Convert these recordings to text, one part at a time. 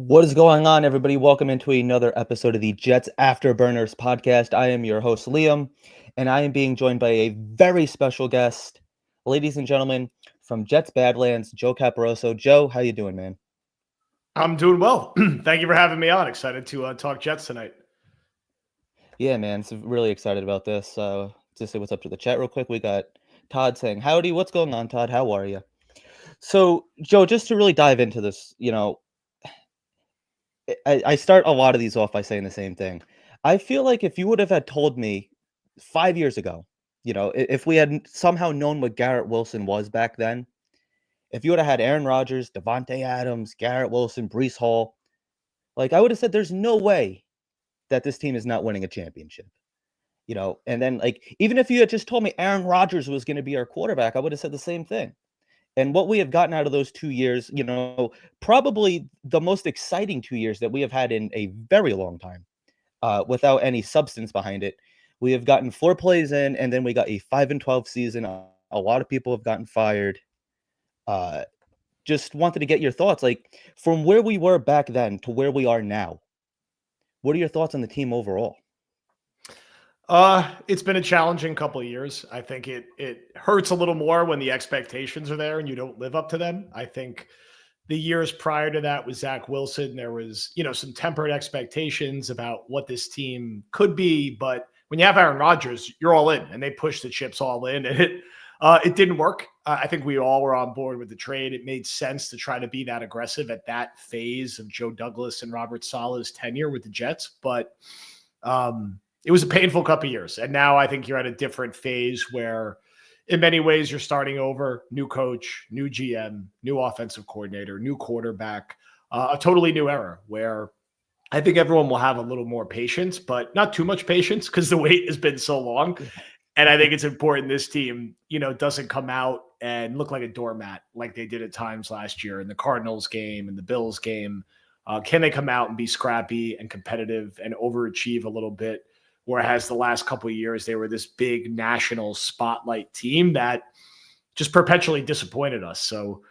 What is going on, everybody? Welcome into another episode of the Jets Afterburners podcast. I am your host, Liam, and I am being joined by a very special guest, ladies and gentlemen, from Jets BadLands, Joe Caporoso. Joe, how you doing, man? I'm doing well. Thank you for having me on. Excited to talk Jets tonight. Yeah, man, so really excited about this. Just say what's up to the chat real quick. We got Todd saying, howdy, what's going on, Todd? How are you? So, Joe, just to really dive into this, I start a lot of these off by saying the same thing. I feel like if you would have had told me 5 years ago, if we had somehow known what Garrett Wilson was back then, if you would have had Aaron Rodgers, Devontae Adams, Garrett Wilson, Breece Hall, I would have said there's no way that this team is not winning a championship. And then even if you had just told me Aaron Rodgers was going to be our quarterback, I would have said the same thing. And what we have gotten out of those 2 years, probably the most exciting 2 years that we have had in a very long time, without any substance behind it. We have gotten 4 plays in, and then we got a 5-12 season. A lot of people have gotten fired. Just wanted to get your thoughts, from where we were back then to where we are now. What are your thoughts on the team overall? It's been a challenging couple of years. I think it hurts a little more when the expectations are there and you don't live up to them. I think the years prior to that with Zach Wilson, there was, some tempered expectations about what this team could be. But when you have Aaron Rodgers, you're all in, and they pushed the chips all in, and it didn't work. I think we all were on board with the trade. It made sense to try to be that aggressive at that phase of Joe Douglas and Robert Saleh's tenure with the Jets. But, it was a painful couple of years. And now I think you're at a different phase where in many ways you're starting over, new coach, new GM, new offensive coordinator, new quarterback, a totally new era where I think everyone will have a little more patience, but not too much patience because the wait has been so long. And I think it's important this team, doesn't come out and look like a doormat like they did at times last year in the Cardinals game and the Bills game. Can they come out and be scrappy and competitive and overachieve a little bit? Whereas the last couple of years, they were this big national spotlight team that just perpetually disappointed us. So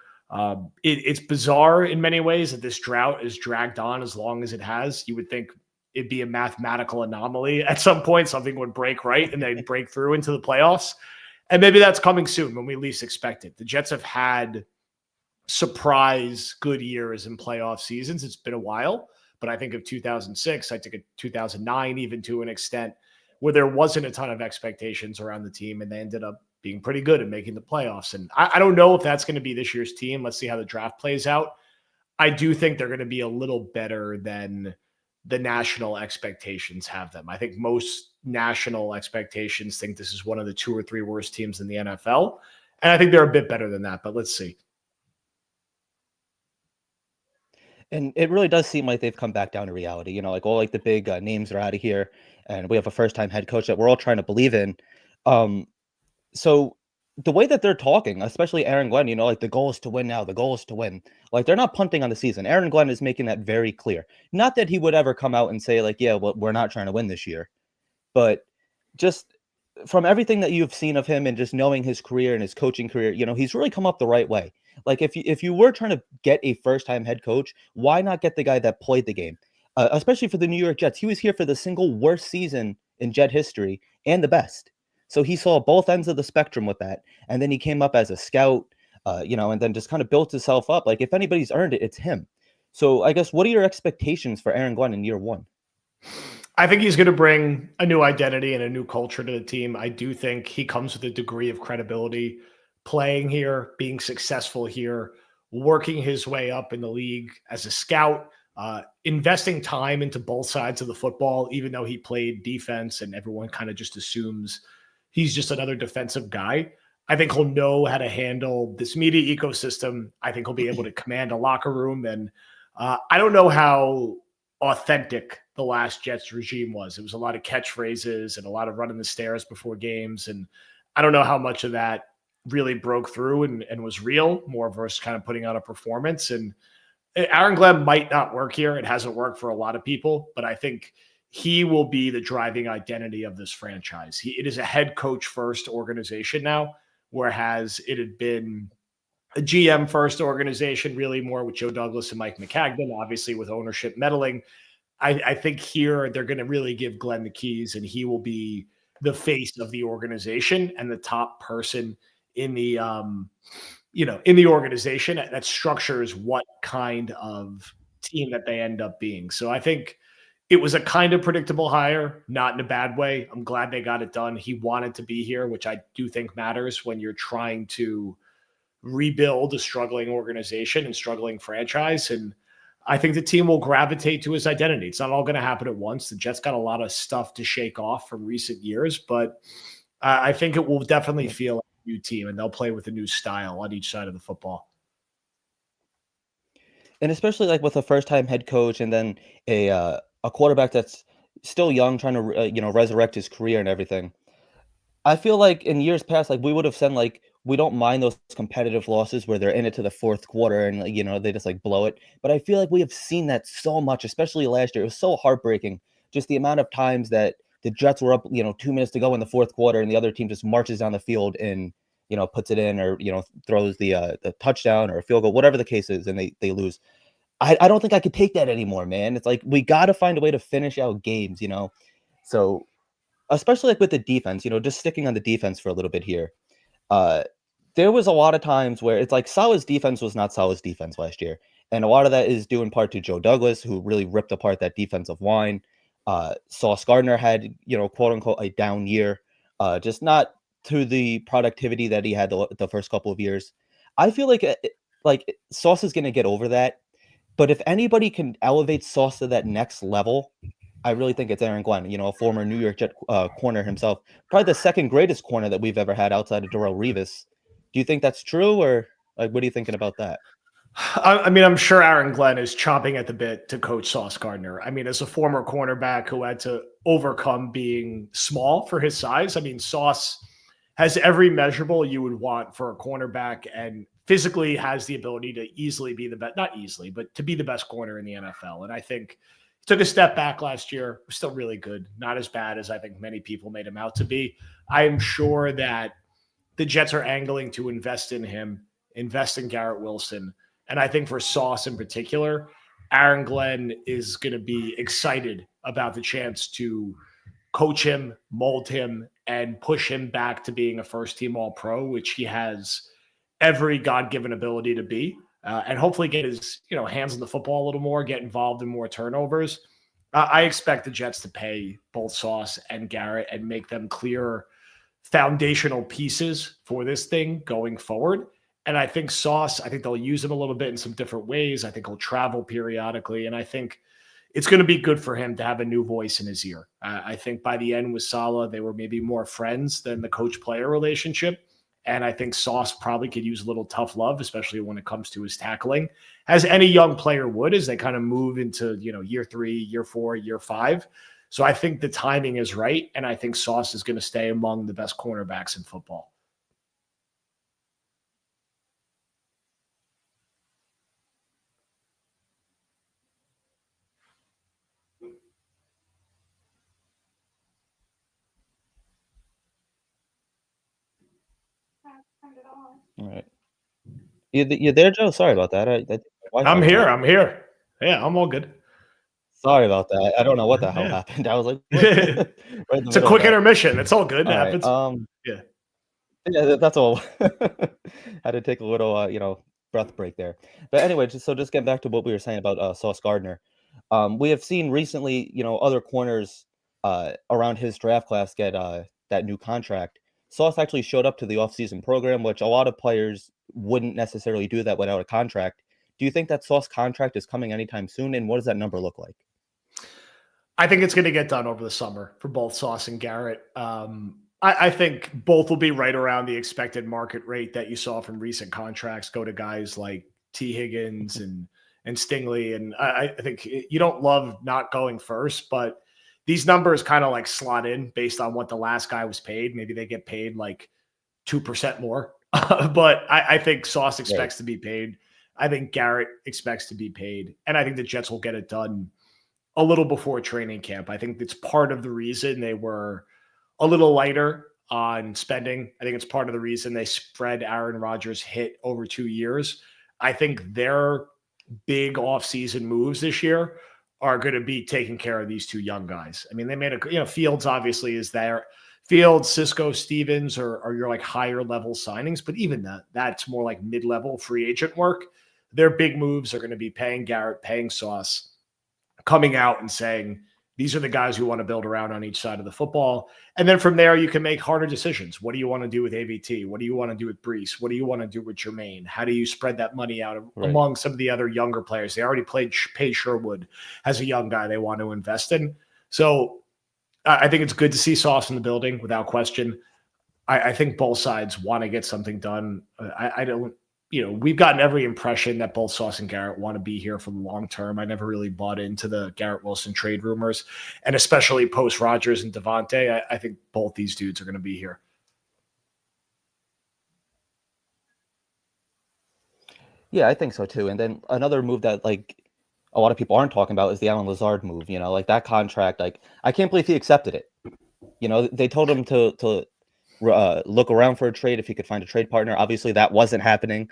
it's bizarre in many ways that this drought is dragged on as long as it has. You would think it'd be a mathematical anomaly. At some point, something would break right and they'd break through into the playoffs. And maybe that's coming soon when we least expect it. The Jets have had surprise good years in playoff seasons. It's been a while. But I think of 2006, I think of 2009, even to an extent, where there wasn't a ton of expectations around the team, and they ended up being pretty good at making the playoffs. And I don't know if that's going to be this year's team. Let's see how the draft plays out. I do think they're going to be a little better than the national expectations have them. I think most national expectations think this is one of the 2 or 3 worst teams in the NFL. And I think they're a bit better than that, but let's see. And it really does seem like they've come back down to reality. All the big names are out of here, and we have a first-time head coach that we're all trying to believe in. So the way that they're talking, especially Aaron Glenn, the goal is to win now. The goal is to win. They're not punting on the season. Aaron Glenn is making that very clear. Not that he would ever come out and say, yeah, well, we're not trying to win this year. But just from everything that you've seen of him and just knowing his career and his coaching career, he's really come up the right way. If you were trying to get a first-time head coach, why not get the guy that played the game? Especially for the New York Jets. He was here for the single worst season in Jet history and the best. So he saw both ends of the spectrum with that. And then he came up as a scout, and then just kind of built himself up. If anybody's earned it, it's him. So I guess what are your expectations for Aaron Glenn in year 1? I think he's going to bring a new identity and a new culture to the team. I do think he comes with a degree of credibility playing here, being successful here, working his way up in the league as a scout, investing time into both sides of the football, even though he played defense and everyone kind of just assumes he's just another defensive guy. I think he'll know how to handle this media ecosystem. I think he'll be able to command a locker room. And I don't know how authentic the last Jets regime was. It was a lot of catchphrases and a lot of running the stairs before games. And I don't know how much of that really broke through and was real, more versus kind of putting on a performance. And Aaron Glenn might not work here. It hasn't worked for a lot of people, but I think he will be the driving identity of this franchise. It is a head coach first organization now, whereas it had been a GM first organization, really more with Joe Douglas and Mike McCagnon, obviously with ownership meddling. I think here they're going to really give Glenn the keys, and he will be the face of the organization and the top person in the in the organization that structures what kind of team that they end up being. So I think it was a kind of predictable hire, not in a bad way. I'm glad they got it done. He wanted to be here, which I do think matters when you're trying to rebuild a struggling organization and struggling franchise. And I think the team will gravitate to his identity. It's not all going to happen at once. The Jets got a lot of stuff to shake off from recent years, but I think it will definitely feel like a new team, and they'll play with a new style on each side of the football. And especially like with a first-time head coach and then a quarterback that's still young, trying to resurrect his career and everything. I feel like in years past, like, we would have said, like, we don't mind those competitive losses where they're in it to the 4th quarter and, like, they just, like, blow it, but I feel like we have seen that so much, especially last year. It was so heartbreaking, just the amount of times that the Jets were up, 2 minutes to go in the 4th quarter, and the other team just marches down the field and, puts it in or, throws the touchdown or a field goal, whatever the case is, and they lose. I don't think I could take that anymore, man. It's like, we gotta find a way to finish out games, So, especially, like, with the defense, just sticking on the defense for a little bit here. Uh, there was a lot of times where it's like Salah's defense was not Salah's defense last year, and a lot of that is due in part to Joe Douglas, who really ripped apart that defensive line. Sauce Gardner had, quote unquote, a down year, just not to the productivity that he had the first couple of years. I feel like Sauce is going to get over that, but if anybody can elevate Sauce to that next level, I really think it's Aaron Glenn, a former New York Jet corner himself, probably the second greatest corner that we've ever had outside of Darrelle Revis. Do you think that's true, or like, what are you thinking about that? I mean, I'm sure Aaron Glenn is chomping at the bit to coach Sauce Gardner. I mean, as a former cornerback who had to overcome being small for his size, I mean, Sauce has every measurable you would want for a cornerback and physically has the ability to easily be the best, not easily, but to be the best corner in the NFL. And I think he took a step back last year, was still really good, not as bad as I think many people made him out to be. I am sure that the Jets are angling to invest in him, invest in Garrett Wilson. And I think for Sauce in particular, Aaron Glenn is going to be excited about the chance to coach him, mold him, and push him back to being a first team All Pro, which he has every God given ability to be. And hopefully get his hands on the football a little more, get involved in more turnovers. I expect the Jets to pay both Sauce and Garrett and make them clear foundational pieces for this thing going forward. And I think Sauce, I think they'll use him a little bit in some different ways. I think he'll travel periodically. And I think it's going to be good for him to have a new voice in his ear. I think by the end with Saleh, they were maybe more friends than the coach player relationship. And I think Sauce probably could use a little tough love, especially when it comes to his tackling, as any young player would, as they kind of move into, year 3, year 4, year 5. So I think the timing is right. And I think Sauce is going to stay among the best cornerbacks in football. All right, you there, Joe? Sorry about that. I think my Wi-Fi I'm went here. out. I'm here. Yeah, I'm all good. Sorry about that. I don't know what the hell Yeah. happened. I was like, what? It's Right in the a middle of quick that. intermission. It's all good. It All right. happens. Yeah. Yeah, that's all. Had to take a little, breath break there. But anyway, just getting back to what we were saying about Sauce Gardner. We have seen recently, other corners around his draft class get that new contract. Sauce actually showed up to the offseason program, which a lot of players wouldn't necessarily do that without a contract. Do you think that Sauce contract is coming anytime soon? And what does that number look like? I think it's going to get done over the summer for both Sauce and Garrett. I think both will be right around the expected market rate that you saw from recent contracts go to guys like T. Higgins and Stingley. And I think you don't love not going first, but these numbers kind of like slot in based on what the last guy was paid. Maybe they get paid like 2% more. But I think Sauce Right. expects to be paid. I think Garrett expects to be paid. And I think the Jets will get it done a little before training camp. I think it's part of the reason they were a little lighter on spending. I think it's part of the reason they spread Aaron Rodgers' hit over 2 years. I think their big offseason moves this year are going to be taking care of these two young guys. I mean, they made Fields obviously is there. Fields, Cisco, Stevens are your like higher level signings, but even that's more like mid-level free agent work. Their big moves are going to be paying Garrett, paying Sauce, coming out and saying, these are the guys we want to build around on each side of the football. And then from there, you can make harder decisions. What do you want to do with AVT? What do you want to do with Brees? What do you want to do with Jermaine? How do you spread that money out Right. among some of the other younger players? They already pay Sherwood as a young guy they want to invest in. So I think it's good to see Sauce in the building without question. I think both sides want to get something done. I don't, we've gotten every impression that both Sauce and Garrett want to be here for the long term. I never really bought into the Garrett Wilson trade rumors, and especially post Rodgers and Devontae. I think both these dudes are going to be here. Yeah, I think so too. And then another move that like a lot of people aren't talking about is the Alan Lazard move. Like that contract. Like I can't believe he accepted it. They told him to look around for a trade if he could find a trade partner. Obviously, that wasn't happening.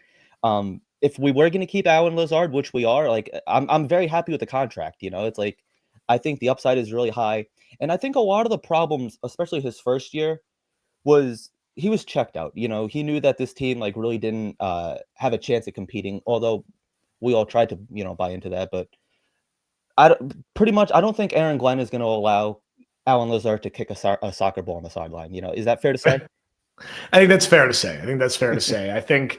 If we were going to keep Alan Lazard, which we are, like I'm very happy with the contract. It's like I think the upside is really high, and I think a lot of the problems, especially his first year, was he was checked out. He knew that this team like really didn't have a chance at competing. Although we all tried to buy into that, but pretty much I don't think Aaron Glenn is going to allow Alan Lazard to kick a soccer ball on the sideline. Is that fair to say? I think that's fair to say. I think,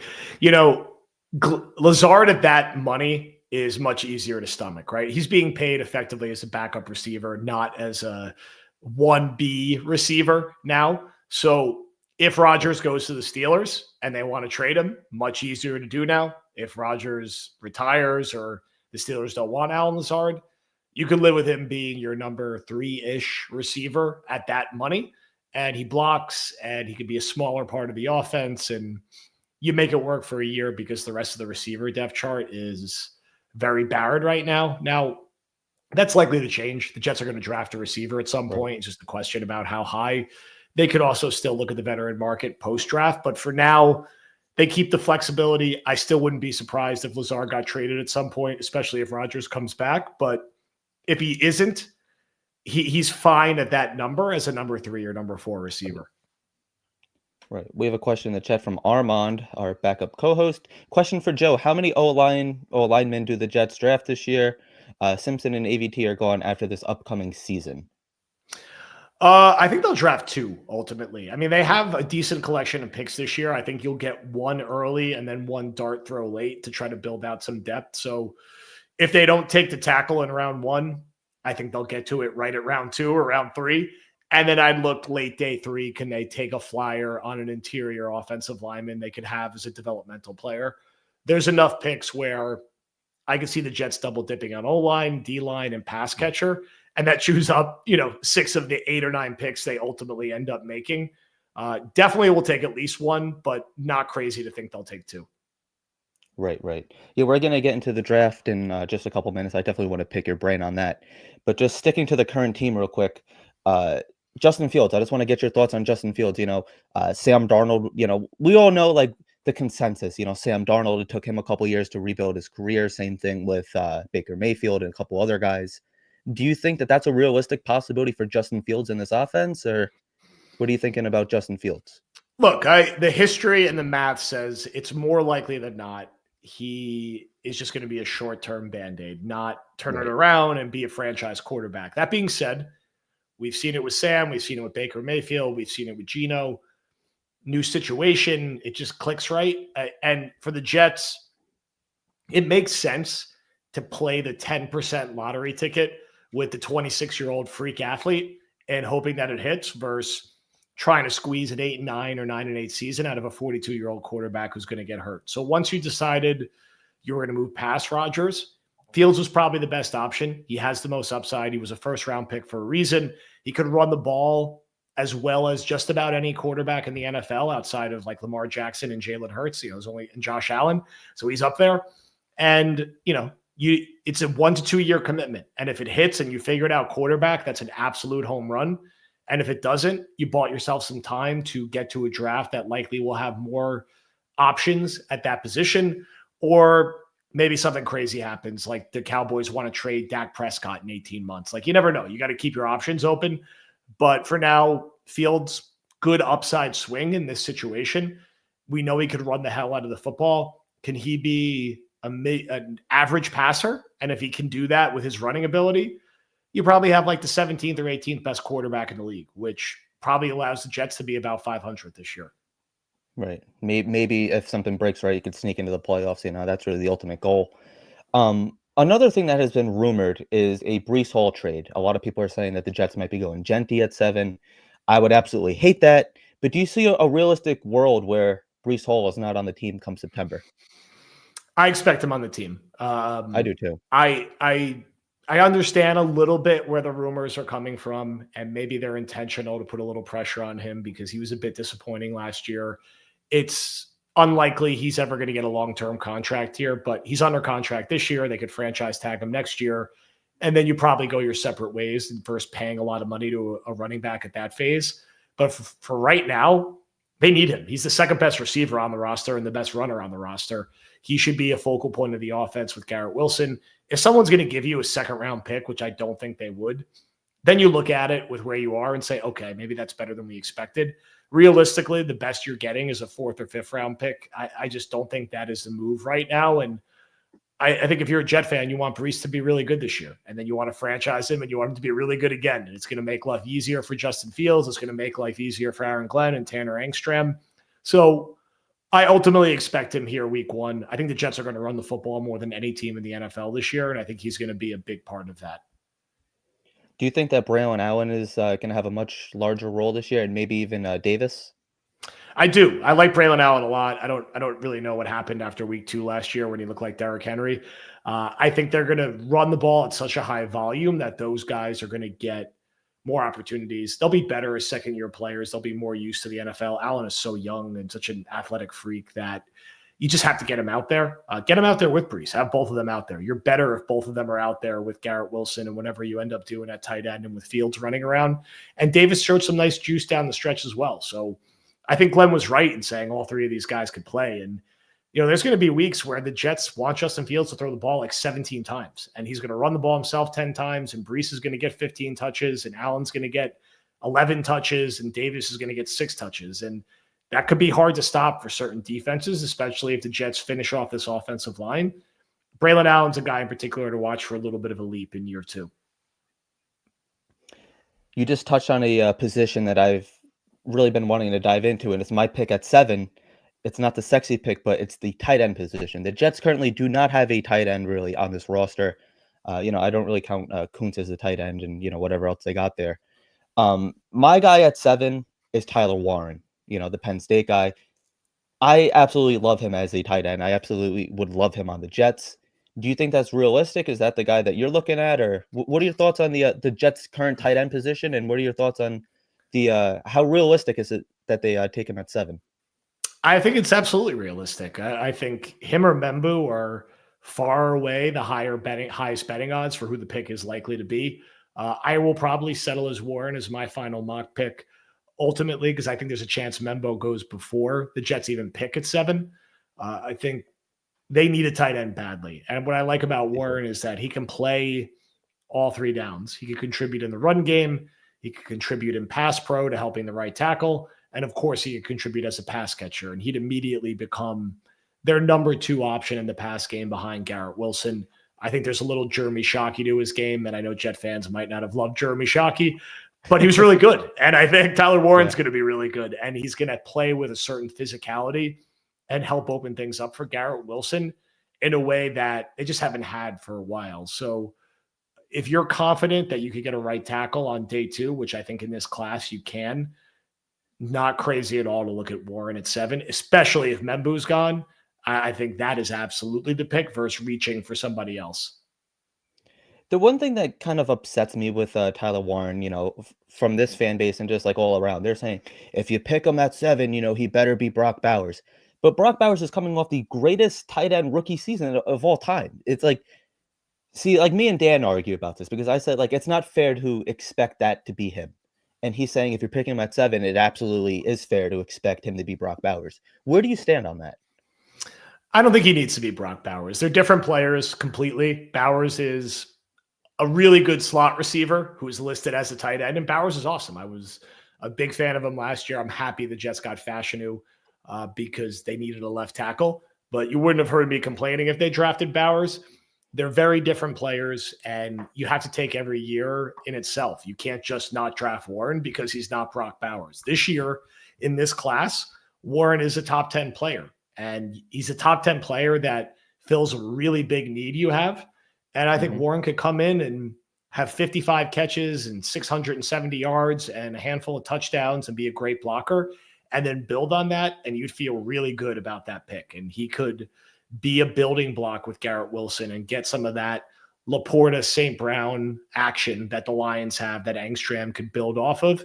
Lazard at that money is much easier to stomach, right? He's being paid effectively as a backup receiver, not as a 1B receiver now. So if Rodgers goes to the Steelers and they want to trade him, much easier to do now. If Rodgers retires or the Steelers don't want Alan Lazard, you could live with him being your number 3-ish receiver at that money. And he blocks and he could be a smaller part of the offense. And you make it work for a year because the rest of the receiver depth chart is very barren right now. Now, that's likely to change. The Jets are going to draft a receiver at some point. It's just a question about how high. They could also still look at the veteran market post-draft. But for now, they keep the flexibility. I still wouldn't be surprised if Lazard got traded at some point, especially if Rodgers comes back. But if he isn't, he's fine at that number as a number 3 or number 4 receiver. Right. We have a question in the chat from Armand, our backup co-host. Question for Joe: how many O-linemen do the Jets draft this year? Simpson and AVT are gone after this upcoming season. I think they'll draft 2 ultimately. I mean, they have a decent collection of picks this year. I think you'll get 1 early and then 1 dart throw late to try to build out some depth. So if they don't take the tackle in round 1, I think they'll get to it right at round 2 or round 3. And then I'd look late day 3. Can they take a flyer on an interior offensive lineman they could have as a developmental player? There's enough picks where I can see the Jets double dipping on O-line, D-line, and pass catcher. And that chews up, 6 of the 8 or 9 picks they ultimately end up making. Definitely will take at least 1, but not crazy to think they'll take 2. Right. Yeah, we're going to get into the draft in just a couple minutes. I definitely want to pick your brain on that. But just sticking to the current team real quick, Justin Fields, I just want to get your thoughts on Justin Fields. Sam Darnold, we all know like the consensus, Sam Darnold, it took him a couple years to rebuild his career. Same thing with Baker Mayfield and a couple other guys. Do you think that that's a realistic possibility for Justin Fields in this offense, or what are you thinking about Justin Fields? Look, the history and the math says it's more likely than not he is just going to be a short-term Band-Aid, not turn it Right. around and be a franchise quarterback. That being said, we've seen it with Sam. We've seen it with Baker Mayfield. We've seen it with Geno. New situation. It just clicks right. And for the Jets, it makes sense to play the 10% lottery ticket with the 26-year-old freak athlete and hoping that it hits versus trying to squeeze an 8-9 or 9-8 season out of a 42-year-old quarterback who's going to get hurt. So once you decided you were going to move past Rodgers, Fields was probably the best option. He has the most upside. He was a first-round pick for a reason. He could run the ball as well as just about any quarterback in the NFL outside of like Lamar Jackson and Jalen Hurts. And Josh Allen. So he's up there. And, it's a 1 to 2 year commitment. And if it hits and you figure it out quarterback, that's an absolute home run. And if it doesn't, you bought yourself some time to get to a draft that likely will have more options at that position. Or maybe something crazy happens, like the Cowboys want to trade Dak Prescott in 18 months. Like, you never know. You got to keep your options open. But for now, Fields, good upside swing in this situation. We know he could run the hell out of the football. Can he be an average passer? And if he can do that with his running ability, you probably have like the 17th or 18th best quarterback in the league, which probably allows the Jets to be about 500 this year. Right. Maybe if something breaks right, you could sneak into the playoffs. That's really the ultimate goal. Another thing that has been rumored is a Breece Hall trade. A lot of people are saying that the Jets might be going Genti at 7. I would absolutely hate that. But do you see a realistic world where Breece Hall is not on the team come September? I expect him on the team. I do too. I understand a little bit where the rumors are coming from, and maybe they're intentional to put a little pressure on him because he was a bit disappointing last year. It's unlikely he's ever going to get a long-term contract here, but he's under contract this year. They could franchise tag him next year. And then you probably go your separate ways and first paying a lot of money to a running back at that phase. But for right now, they need him. He's the second best receiver on the roster and the best runner on the roster. He should be a focal point of the offense with Garrett Wilson. If someone's going to give you a second-round pick, which I don't think they would, then you look at it with where you are and say, okay, maybe that's better than we expected. Realistically, the best you're getting is a 4th or 5th round pick. I just don't think that is the move right now. And I think if you're a Jet fan, you want Breece to be really good this year. And then you want to franchise him and you want him to be really good again. And it's going to make life easier for Justin Fields. It's going to make life easier for Aaron Glenn and Tanner Engstrom. So I ultimately expect him here week 1. I think the Jets are going to run the football more than any team in the NFL this year. And I think he's going to be a big part of that. Do you think that Braylon Allen is going to have a much larger role this year, and maybe even Davis? I do. I like Braylon Allen a lot. I don't really know what happened after week 2 last year when he looked like Derrick Henry. I think they're going to run the ball at such a high volume that those guys are going to get more opportunities. They'll be better as second-year players. They'll be more used to the NFL. Allen is so young and such an athletic freak that you just have to get him out there. Get him out there with Breece. Have both of them out there. You're better if both of them are out there with Garrett Wilson and whatever you end up doing at tight end and with Fields running around. And Davis showed some nice juice down the stretch as well. So I think Glenn was right in saying all 3 of these guys could play. And, there's going to be weeks where the Jets want Justin Fields to throw the ball like 17 times. And he's going to run the ball himself 10 times. And Breece is going to get 15 touches. And Allen's going to get 11 touches. And Davis is going to get 6 touches. And that could be hard to stop for certain defenses, especially if the Jets finish off this offensive line. Braylon Allen's a guy in particular to watch for a little bit of a leap in year 2. You just touched on a position that I've really been wanting to dive into, and it's my pick at 7. It's not the sexy pick, but it's the tight end position. The Jets currently do not have a tight end really on this roster. I don't really count Kuntz as a tight end and, whatever else they got there. My guy at 7 is Tyler Warren, the Penn State guy. I absolutely love him as a tight end. I absolutely would love him on the Jets. Do you think that's realistic? Is that the guy that you're looking at? Or what are your thoughts on the Jets' current tight end position? And what are your thoughts on the how realistic is it that they take him at 7? I think it's absolutely realistic. I think him or Membu are far away the highest betting odds for who the pick is likely to be. I will probably settle as Warren as my final mock pick ultimately because I think there's a chance Membo goes before the Jets even pick at 7. I think they need a tight end badly. And what I like about Warren is that he can play all 3 downs. He can contribute in the run game. He can contribute in pass pro to helping the right tackle. And of course, he could contribute as a pass catcher, and he'd immediately become their number 2 option in the pass game behind Garrett Wilson. I think there's a little Jeremy Shockey to his game, and I know Jet fans might not have loved Jeremy Shockey, but he was really good. And I think Tyler Warren's Yeah. going to be really good, and he's going to play with a certain physicality and help open things up for Garrett Wilson in a way that they just haven't had for a while. So if you're confident that you could get a right tackle on day 2, which I think in this class you can, not crazy at all to look at Warren at 7, especially if Membu's gone. I think that is absolutely the pick versus reaching for somebody else. The one thing that kind of upsets me with Tyler Warren, from this fan base and just like all around, they're saying if you pick him at 7, he better be Brock Bowers. But Brock Bowers is coming off the greatest tight end rookie season of all time. It's like, see, like me and Dan argue about this because I said like it's not fair to expect that to be him. And he's saying if you're picking him at 7, it absolutely is fair to expect him to be Brock Bowers. Where do you stand on that? I don't think he needs to be Brock Bowers. They're different players completely. Bowers is a really good slot receiver who's listed as a tight end, and Bowers is awesome. I was a big fan of him last year. I'm happy the Jets got Fashanu because they needed a left tackle, but you wouldn't have heard me complaining if they drafted Bowers. They're very different players, and you have to take every year in itself. You can't just not draft Warren because he's not Brock Bowers. This year in this class, Warren is a top 10 player, and he's a top 10 player that fills a really big need you have. And I think Warren could come in and have 55 catches and 670 yards and a handful of touchdowns and be a great blocker and then build on that. And you'd feel really good about that pick. And he could be a building block with Garrett Wilson and get some of that Laporta, St. Brown action that the Lions have that Angstrom could build off of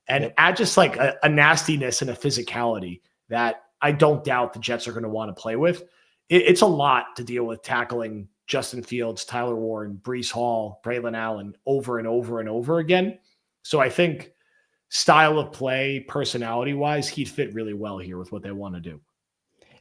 and add just like a nastiness and a physicality that I don't doubt the Jets are going to want to play with. It's a lot to deal with tackling Justin Fields, Tyler Warren, Breece Hall, Braylon Allen over and over and over again. So I think style of play, personality-wise, he'd fit really well here with what they want to do.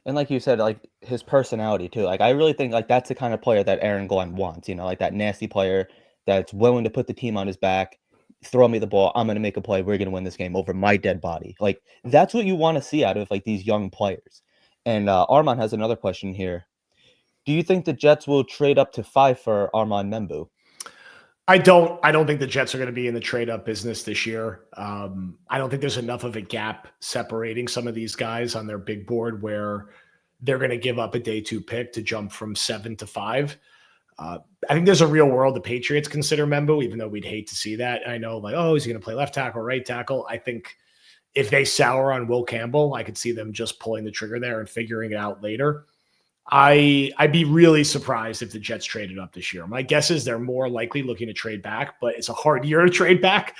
And like you said, like his personality too. Like I really think like that's the kind of player that Aaron Glenn wants, like that nasty player that's willing to put the team on his back, throw me the ball, I'm gonna make a play, we're gonna win this game over my dead body. Like that's what you want to see out of like these young players. And Armand has another question here. Do you think the Jets will trade up to 5 for Armand Membu? I don't think the Jets are going to be in the trade up business this year. I don't think there's enough of a gap separating some of these guys on their big board where they're going to give up a day 2 pick to jump from 7 to 5. I think there's a real world the Patriots consider Membu, even though we'd hate to see that. And I know like, oh, is he going to play left tackle, right tackle? I think if they sour on Will Campbell, I could see them just pulling the trigger there and figuring it out later. I'd be really surprised if the Jets traded up this year. My guess is they're more likely looking to trade back, but it's a hard year to trade back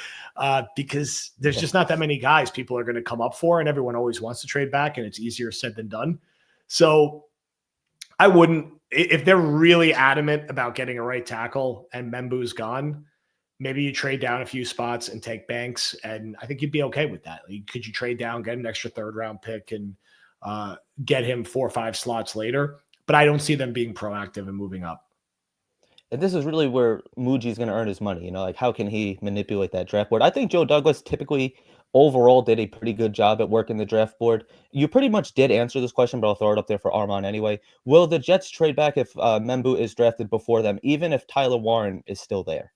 because there's just not that many guys people are going to come up for, and everyone always wants to trade back, and it's easier said than done. So I wouldn't, if they're really adamant about getting a right tackle and Membu's gone, maybe you trade down a few spots and take Banks, and I think you'd be okay with that. Like, could you trade down, get an extra 3rd round pick, and get him 4 or 5 slots later? But I don't see them being proactive and moving up. And this is really where Muji's going to earn his money. Like how can he manipulate that draft board? I think Joe Douglas typically overall did a pretty good job at working the draft board. You pretty much did answer this question, but I'll throw it up there for Armand anyway. Will the Jets trade back if Membu is drafted before them, even if Tyler Warren is still there?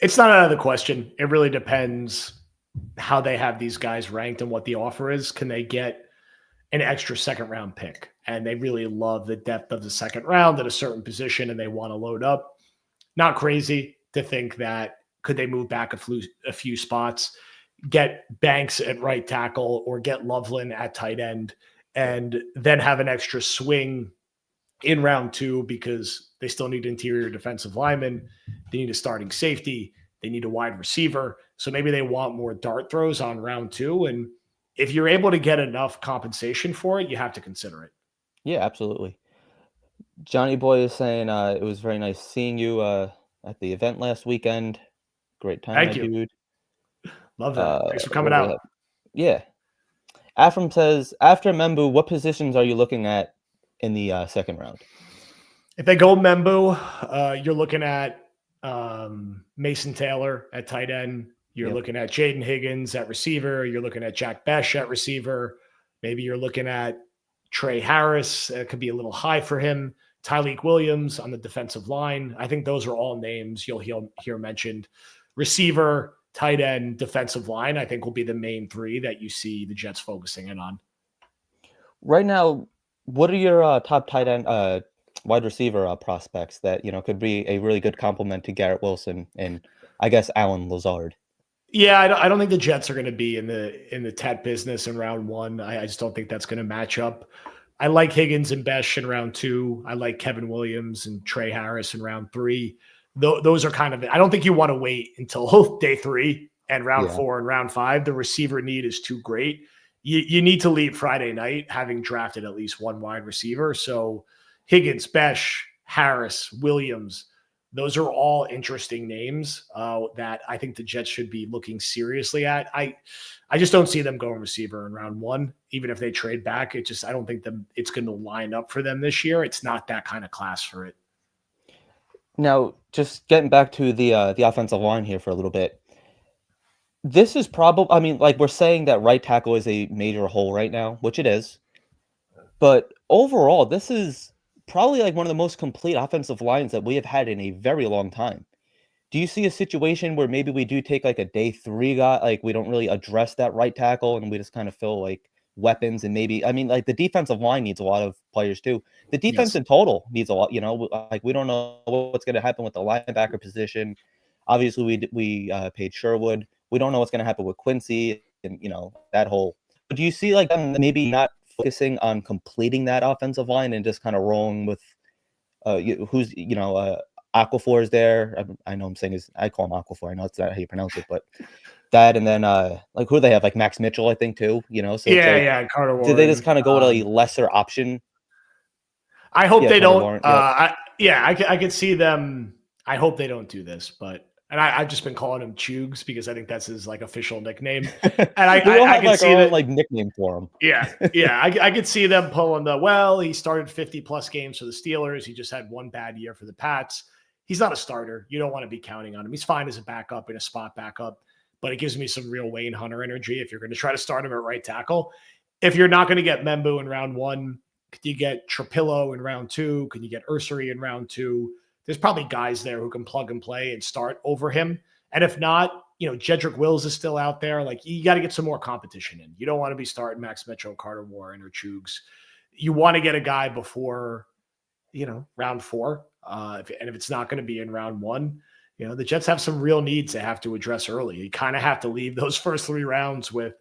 It's not out of the question. It really depends how they have these guys ranked and what the offer is. Can they get an extra 2nd round pick? And they really love the depth of the 2nd round at a certain position and they want to load up. Not crazy to think that could they move back a few spots, get Banks at right tackle or get Loveland at tight end, and then have an extra swing in round 2 because they still need interior defensive linemen. They need a starting safety. They need a wide receiver. So maybe they want more dart throws on round 2. And if you're able to get enough compensation for it, you have to consider it. Yeah, absolutely. Johnny Boy is saying it was very nice seeing you at the event last weekend. Great time, Thank my you. dude. Love that. Thanks for coming What do we out. have? Yeah. Afram says, after Membu, what positions are you looking at in the 2nd round? If they go Membu, you're looking at Mason Taylor at tight end. You're looking at Jaden Higgins at receiver. You're looking at Jack Besh at receiver. Maybe you're looking at Trey Harris could be a little high for him. Tyleik Williams on the defensive line. I think those are all names you'll hear mentioned. Receiver, tight end, defensive line, I think will be the main three that you see the Jets focusing in on. Right now, what are your top tight end, wide receiver prospects that could be a really good complement to Garrett Wilson and I guess Alan Lazard? Yeah, I don't think the Jets are going to be in the Tet business in round one. I just don't think that's going to match up. I like Higgins and Besh in round two. I like Kevin Williams and Trey Harris in round three. Those are kind of, I don't think you want to wait until day three and round Yeah. four and round five. The receiver need is too great. You need to leave Friday night having drafted at least one wide receiver. So Higgins, Besh, Harris, Williams, those are all interesting names that I think the Jets should be looking seriously at. I just don't see them going receiver in round one, even if they trade back. I don't think it's going to line up for them this year. It's not that kind of class for it. Now, just getting back to the offensive line here for a little bit. This is probably, I mean, like we're saying that right tackle is a major hole right now, which it is. But overall, this is probably like one of the most complete offensive lines that we have had in a very long time. Do you see a situation where maybe we do take like a day three guy, like we don't really address that right tackle and we just kind of fill like weapons and maybe, I mean, like the defensive line needs a lot of players too. The defense Yes. in total needs a lot, like we don't know what's going to happen with the linebacker position. Obviously, we paid Sherwood. We don't know what's going to happen with Quincy and, that whole. But do you see like them maybe not focusing on completing that offensive line and just kind of rolling with who's, Aquafor is there. I know I'm saying I call him Aquafor. I know it's not how you pronounce it, but that and then like who do they have? Like Max Mitchell, I think too. So it's like, Yeah, Carter did they just Warren. kind of go to a lesser option? I hope Yeah, they Carter don't. Warren. Yep. I could see them. I hope they don't do this, and I've just been calling him Chugs because I think that's his like official nickname. And We all I have could like our see own that. like nickname for him. I could see them pulling he started 50 plus games for the Steelers. He just had one bad year for the Pats. He's not a starter. You don't want to be counting on him. He's fine as a backup in a spot backup, but it gives me some real Wayne Hunter energy if you're going to try to start him at right tackle. If you're not going to get Membu in round one, could you get Trapillo in round two? Can you get Ursary in round two? There's probably guys there who can plug and play and start over him. And if not, Jedrick Wills is still out there. Like, you got to get some more competition in. You don't want to be starting Max Mitchell, Carter Warren, or Chugs. You want to get a guy before, round four. If it's not going to be in round one, the Jets have some real needs they have to address early. You kind of have to leave those first three rounds with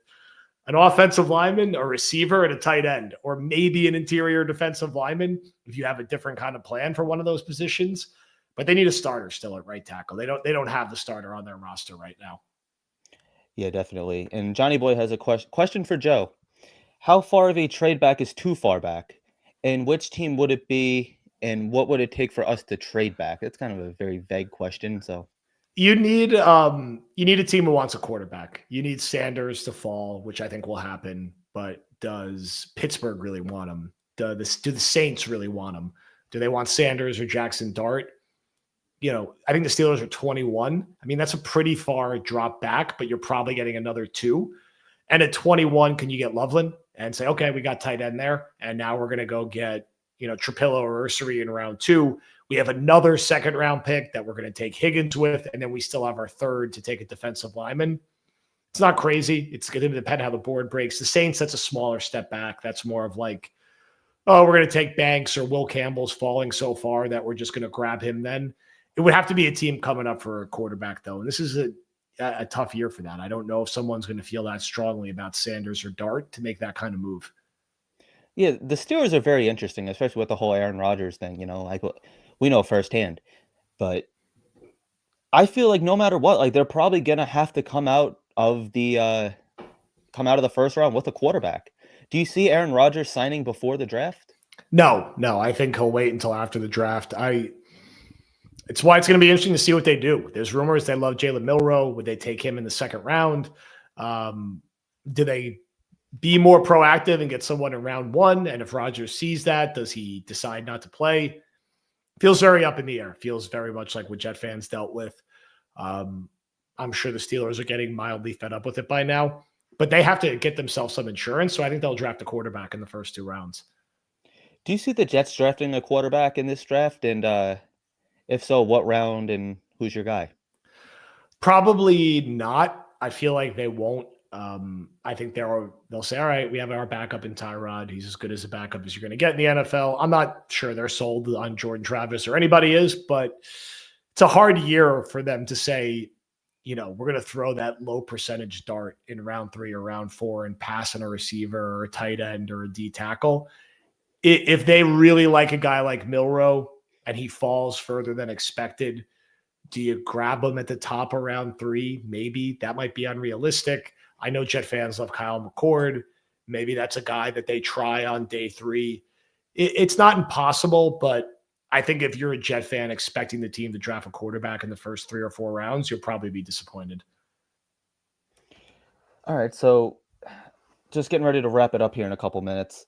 an offensive lineman, a receiver, and a tight end, or maybe an interior defensive lineman if you have a different kind of plan for one of those positions. But they need a starter still at right tackle. They don't have the starter on their roster right now. Yeah, definitely. And Johnny Boy has a question for Joe. How far of a trade back is too far back? And which team would it be? And what would it take for us to trade back? It's kind of a very vague question. So You need a team who wants a quarterback. You need Sanders to fall, which I think will happen. But does Pittsburgh really want him? Do the Saints really want him? Do they want Sanders or Jackson Dart? I think the Steelers are 21. I mean, that's a pretty far drop back, but you're probably getting another two. And at 21, can you get Loveland and say, okay, we got tight end there, and now we're going to go get Trapillo or Ursary in round two. We have another second round pick that we're going to take Higgins with, and then we still have our third to take a defensive lineman. It's not crazy. It's going to depend how the board breaks. The Saints, that's a smaller step back. That's more of like, oh, we're going to take Banks or Will Campbell's falling so far that we're just going to grab him then. It would have to be a team coming up for a quarterback, though. And this is a tough year for that. I don't know if someone's going to feel that strongly about Sanders or Dart to make that kind of move. yeah, the Steelers are very interesting, especially with the whole Aaron Rodgers thing. Like we know firsthand. But I feel like no matter what, like they're probably gonna have to come out of the first round with a quarterback. Do you see Aaron Rodgers signing before the draft? No. I think he'll wait until after the draft. It's why it's going to be interesting to see what they do. There's rumors they love Jalen Milroe. Would they take him in the second round? Do they be more proactive and get someone in round one? And if Rodgers sees that, does he decide not to play? Feels very up in the air. Feels very much like what Jet fans dealt with. I'm sure the Steelers are getting mildly fed up with it by now, but they have to get themselves some insurance. So I think they'll draft a quarterback in the first two rounds. Do you see the Jets drafting a quarterback in this draft? And if so, what round and who's your guy? Probably not. I feel like they won't. I think they'll say, all right, we have our backup in Tyrod. He's as good as a backup as you're going to get in the NFL. I'm not sure they're sold on Jordan Travis or anybody is, but it's a hard year for them to say, we're going to throw that low percentage dart in round 3 or round 4 and pass on a receiver or a tight end or a D tackle. If they really like a guy like Milroe and he falls further than expected, do you grab him at the top of round 3? Maybe that might be unrealistic. I know Jet fans love Kyle McCord. Maybe that's a guy that they try on day 3. It's not impossible, but I think if you're a Jet fan expecting the team to draft a quarterback in the first 3 or 4 rounds, you'll probably be disappointed. All right, so just getting ready to wrap it up here in a couple minutes.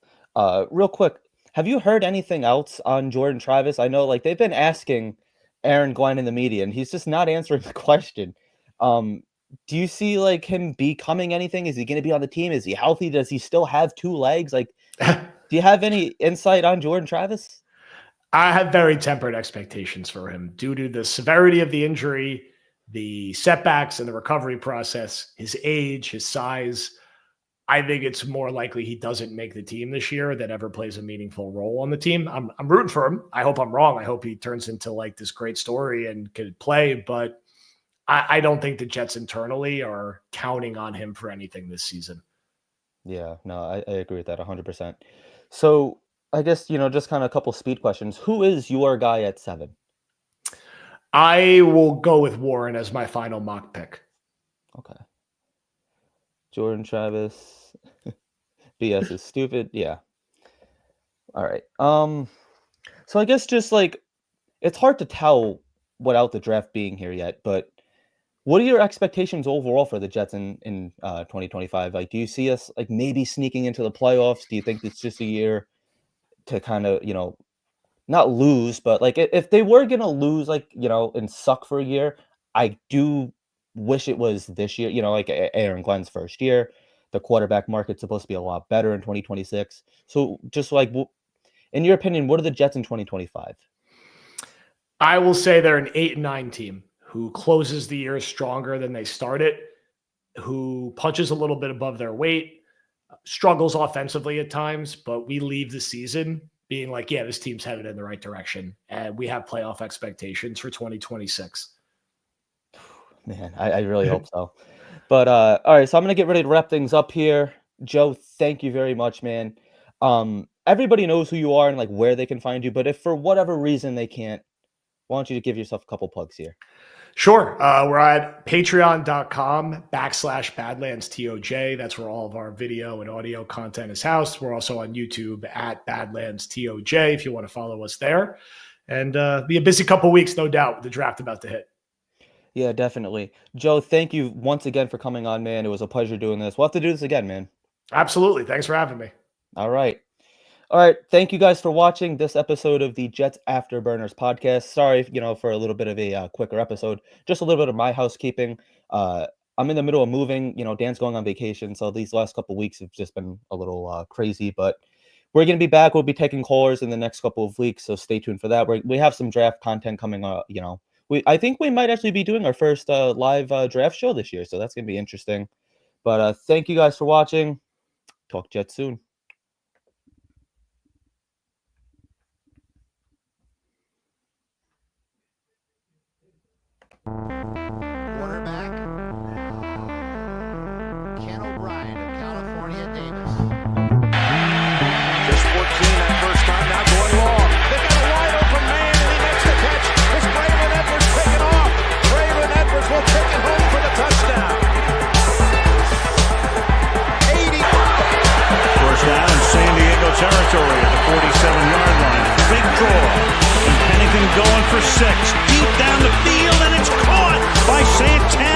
Real quick, have you heard anything else on Jordan Travis? I know they've been asking Aaron Glenn in the media, and he's just not answering the question. Do you see him becoming anything? Is he going to be on the team? Is he healthy? Does he still have 2 legs? Do you have any insight on Jordan Travis? I have very tempered expectations for him due to the severity of the injury, the setbacks and the recovery process, his age, his size. I think it's more likely he doesn't make the team this year than ever plays a meaningful role on the team. I'm rooting for him. I hope I'm wrong. I hope he turns into this great story and could play, but I don't think the Jets internally are counting on him for anything this season. Yeah, no, I agree with that 100%. So I guess, just kind of a couple speed questions. Who is your guy at 7? I will go with Warren as my final mock pick. Okay. Jordan Travis. BS is stupid. Yeah. All right. So I guess just it's hard to tell without the draft being here yet, but what are your expectations overall for the Jets in 2025? Do you see us maybe sneaking into the playoffs? Do you think it's just a year to kind of, not lose, but if they were going to lose, and suck for a year, I do wish it was this year, Aaron Glenn's first year. The quarterback market's supposed to be a lot better in 2026. So just in your opinion, what are the Jets in 2025? I will say they're an 8-9 team who closes the year stronger than they started, who punches a little bit above their weight, struggles offensively at times, but we leave the season being yeah, this team's headed in the right direction, and we have playoff expectations for 2026. Man, I really hope so. But all right, so I'm going to get ready to wrap things up here. Joe, thank you very much, man. Everybody knows who you are and where they can find you, but if for whatever reason they can't, why don't you give yourself a couple plugs here? Sure. We're at patreon.com/BadLandsTOJ. That's where all of our video and audio content is housed. We're also on YouTube at BadLandsTOJ if you want to follow us there. And be a busy couple weeks, no doubt, with the draft about to hit. Yeah, definitely. Joe, thank you once again for coming on, man. It was a pleasure doing this. We'll have to do this again, man. Absolutely. Thanks for having me. All right. All right. Thank you guys for watching this episode of the Jets Afterburners podcast. Sorry, for a little bit of a quicker episode. Just a little bit of my housekeeping. I'm in the middle of moving. Dan's going on vacation, so these last couple of weeks have just been a little crazy. But we're going to be back. We'll be taking callers in the next couple of weeks, so stay tuned for that. We have some draft content coming up. I think we might actually be doing our first live draft show this year, so that's going to be interesting. But thank you guys for watching. Talk Jets soon. Quarterback, Ken O'Brien of California Davis. Just 14 that first time, now going long. They got a wide open man, and he makes the catch. It's Braylon Edwards taking off. Braylon Edwards will take it home for the touchdown. 80. First down in San Diego territory at the 47-yard line. Big draw. And Pennington going for 6. Deep down the field, and it's caught by Santana.